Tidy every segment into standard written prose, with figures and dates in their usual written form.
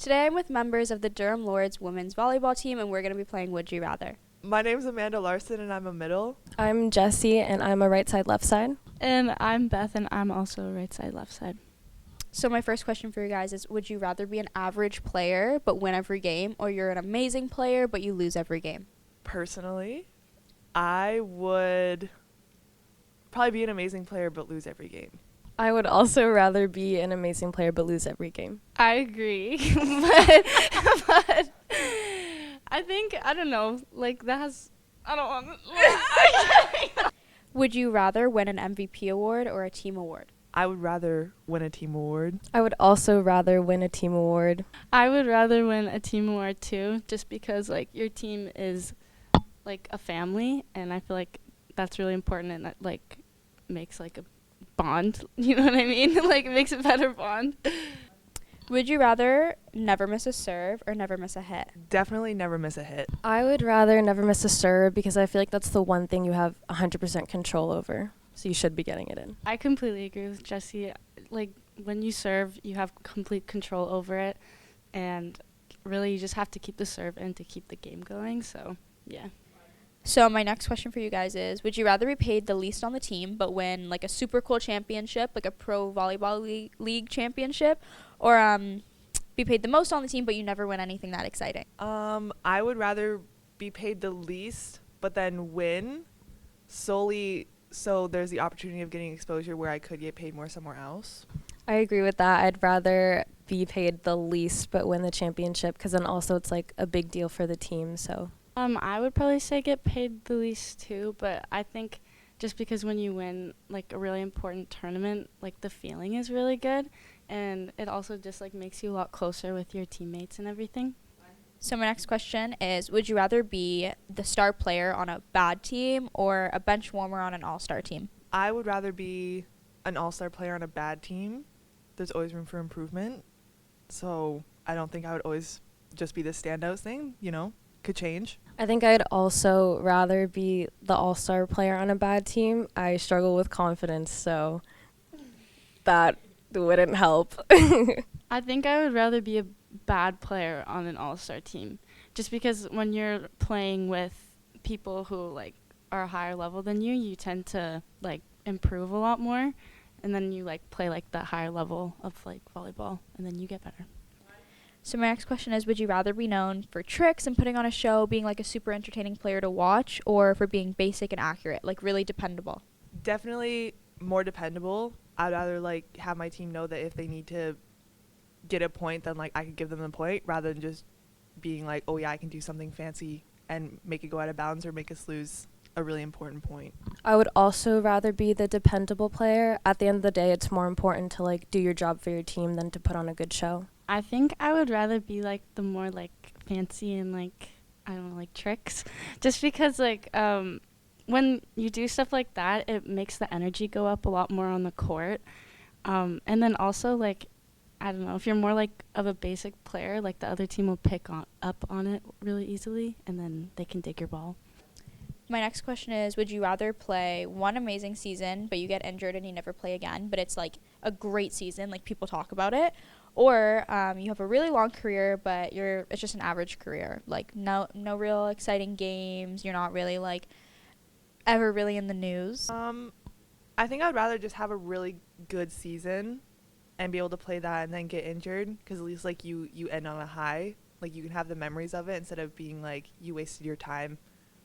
Today I'm with members of the Durham Lords women's volleyball team, and we're going to be playing Would You Rather. My name's Amanda Larsen, and I'm a middle. I'm Jessie, and I'm a right side, left side. And I'm Beth, and I'm also right side, left side. So my first question for you guys is, would you rather be an average player but win every game, or you're an amazing player but you lose every game? Personally, I would probably be an amazing player but lose every game. I would also rather be an amazing player but lose every game. I agree, but I think, I don't know, like that has, I don't want Would you rather win an MVP award or a team award? I would rather win a team award. I would also rather win a team award. I would rather win a team award too, just because like your team is like a family, and I feel like that's really important, and that like makes like a bond, you know what I mean? Like it makes a better bond. Would you rather never miss a serve or never miss a hit? Definitely never miss a hit. I would rather never miss a serve because I feel like that's the one thing you have 100% control over. So you should be getting it in. I completely agree with Jessie. Like when you serve, you have complete control over it, and really you just have to keep the serve in to keep the game going. So yeah. So my next question for you guys is, would you rather be paid the least on the team but win like a super cool championship, like a pro volleyball league championship, or be paid the most on the team but you never win anything that exciting? I would rather be paid the least but then win solely so there's the opportunity of getting exposure where I could get paid more somewhere else. I agree with that. I'd rather be paid the least but win the championship because then also it's like a big deal for the team. So I would probably say get paid the least too, but I think just because when you win like a really important tournament, like the feeling is really good, and it also just like makes you a lot closer with your teammates and everything. So my next question is, would you rather be the star player on a bad team or a bench warmer on an all-star team? I would rather be an all-star player on a bad team. There's always room for improvement. So I don't think I would always just be the standout thing, you know, could change. I think I'd also rather be the all-star player on a bad team. I struggle with confidence, so that wouldn't help. I think I would rather be a bad player on an all-star team, just because when you're playing with people who like are a higher level than you, you tend to like improve a lot more, and then you like play like that higher level of like volleyball, and then you get better. So my next question is, would you rather be known for tricks and putting on a show, being like a super entertaining player to watch, or for being basic and accurate, like really dependable? Definitely more dependable. I'd rather like have my team know that if they need to get a point, then like I could give them the point, rather than just being like, oh yeah, I can do something fancy and make it go out of bounds or make us lose a really important point. I would also rather be the dependable player. At the end of the day, it's more important to like do your job for your team than to put on a good show. I think I would rather be like the more like fancy and like, I don't know, like tricks, just because like when you do stuff like that, it makes the energy go up a lot more on the court, and then also like, I don't know, if you're more like of a basic player, like the other team will pick up on it really easily, and then they can dig your ball. My next question is, would you rather play one amazing season but you get injured and you never play again, but it's like a great season, like people talk about it, or you have a really long career but it's just an average career, like no real exciting games, you're not really like ever really in the news? I think I'd rather just have a really good season and be able to play that and then get injured, because at least like you end on a high, like you can have the memories of it instead of being like you wasted your time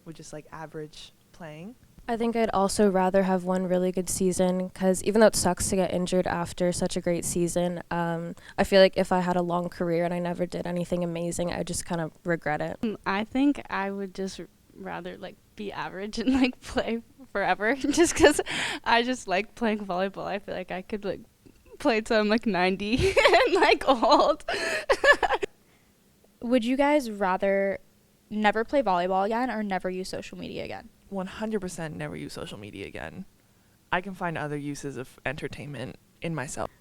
with just like average playing. I think I'd also rather have one really good season because even though it sucks to get injured after such a great season, I feel like if I had a long career and I never did anything amazing, I just kind of regret it. I think I would just rather like be average and like play forever, just because I just like playing volleyball. I feel like I could like play till I'm like 90 and like old. Would you guys rather never play volleyball again or never use social media again? 100% never use social media again. I can find other uses of entertainment in myself.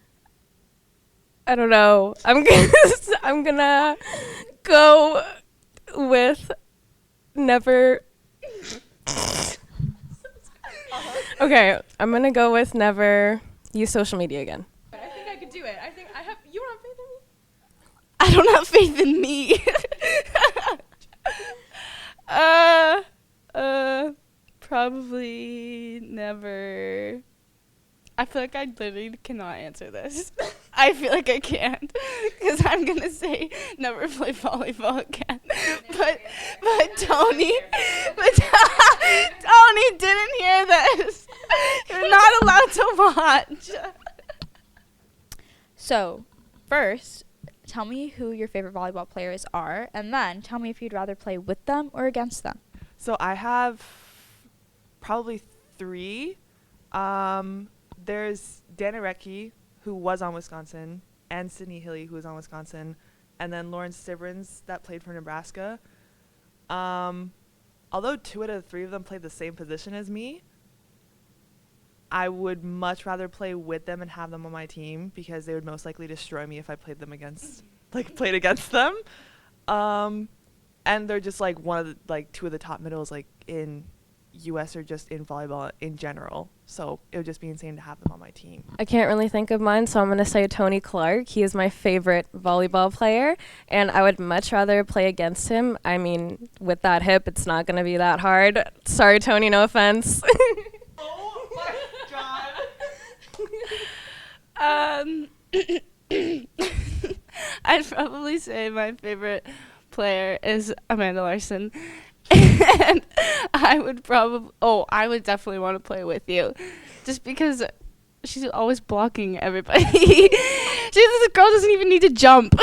I don't know. I'm gonna go with never. Okay, I'm gonna go with never use social media again. I think I could do it. I think I have. You don't have faith in me? I don't have faith in me. Probably never. I feel like I literally cannot answer this. I feel like I can't, because I'm gonna say never play volleyball again. But Tony didn't hear this. You're not allowed to watch. So, first, tell me who your favorite volleyball players are, and then tell me if you'd rather play with them or against them. So I have probably 3. There's Dana Recke, who was on Wisconsin, and Sydney Hilly, who was on Wisconsin, and then Lauren Stivrins, that played for Nebraska. Although 2 out of the 3 of them played the same position as me, I would much rather play with them and have them on my team, because they would most likely destroy me if I played against them. And they're just like 2 of the top middles like in US or just in volleyball in general. So it would just be insane to have them on my team. I can't really think of mine, so I'm going to say Tony Clark. He is my favorite volleyball player, and I would much rather play against him. I mean, with that hip, it's not going to be that hard. Sorry, Tony, no offense. Oh my God. I'd probably say my favorite player is Amanda Larsen. And I would definitely want to play with you, just because she's always blocking everybody. This girl doesn't even need to jump.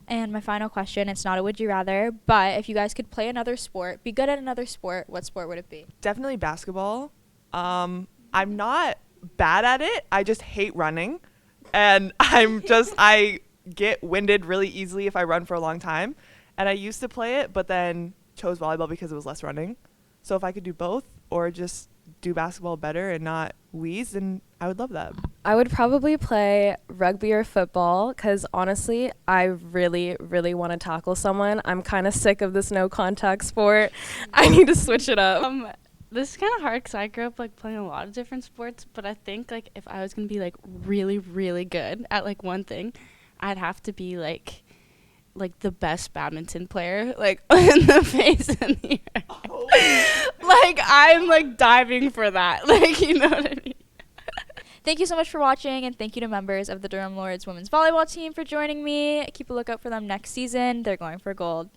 And my final question, it's not a would you rather, but if you guys could play another sport, be good at another sport, what sport would it be? Definitely basketball. I'm not bad at it. I just hate running. And I get winded really easily if I run for a long time. And I used to play it, but then chose volleyball because it was less running. So if I could do both or just do basketball better and not wheeze, then I would love that. I would probably play rugby or football, because honestly, I really, really want to tackle someone. I'm kind of sick of this no contact sport. I need to switch it up. This is kind of hard because I grew up like playing a lot of different sports, but I think like if I was going to be like really, really good at like one thing, I'd have to be like the best badminton player, like in the face and the ear. Oh. Like I'm like diving for that. Like, you know what I mean? Thank you so much for watching, and thank you to members of the Durham Lords women's volleyball team for joining me. Keep a lookout for them next season. They're going for gold.